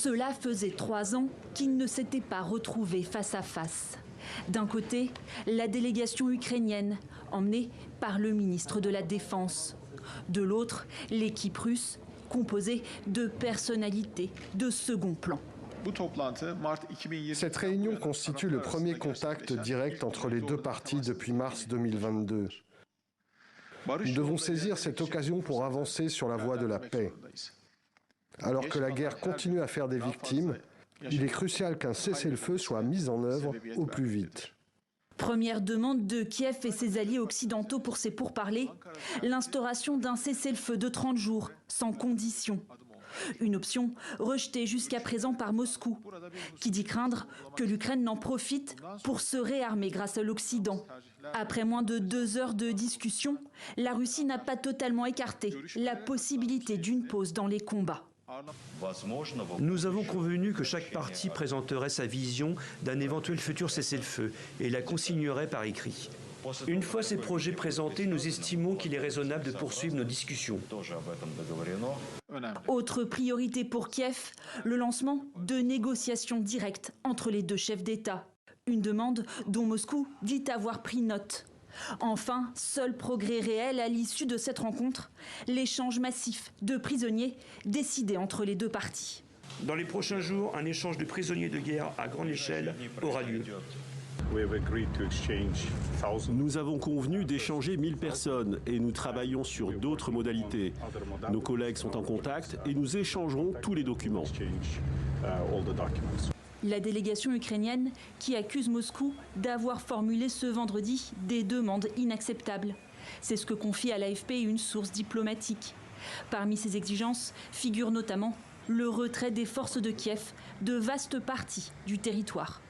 Cela faisait 3 ans qu'ils ne s'étaient pas retrouvés face à face. D'un côté, la délégation ukrainienne, emmenée par le ministre de la Défense. De l'autre, l'équipe russe, composée de personnalités de second plan. Cette réunion constitue le premier contact direct entre les deux parties depuis mars 2022. Nous devons saisir cette occasion pour avancer sur la voie de la paix. Alors que la guerre continue à faire des victimes, il est crucial qu'un cessez-le-feu soit mis en œuvre au plus vite. Première demande de Kiev et ses alliés occidentaux pour ces pourparlers, l'instauration d'un cessez-le-feu de 30 jours, sans condition. Une option rejetée jusqu'à présent par Moscou, qui dit craindre que l'Ukraine n'en profite pour se réarmer grâce à l'Occident. Après moins de 2 heures de discussion, la Russie n'a pas totalement écarté la possibilité d'une pause dans les combats. Nous avons convenu que chaque partie présenterait sa vision d'un éventuel futur cessez-le-feu et la consignerait par écrit. Une fois ces projets présentés, nous estimons qu'il est raisonnable de poursuivre nos discussions. Autre priorité pour Kiev, le lancement de négociations directes entre les deux chefs d'État. Une demande dont Moscou dit avoir pris note. Enfin, seul progrès réel à l'issue de cette rencontre, l'échange massif de prisonniers décidé entre les deux parties. Dans les prochains jours, un échange de prisonniers de guerre à grande échelle aura lieu. Nous avons convenu d'échanger 1000 personnes et nous travaillons sur d'autres modalités. Nos collègues sont en contact et nous échangerons tous les documents. La délégation ukrainienne qui accuse Moscou d'avoir formulé ce vendredi des demandes inacceptables. C'est ce que confie à l'AFP une source diplomatique. Parmi ces exigences figure notamment le retrait des forces de Kiev de vastes parties du territoire.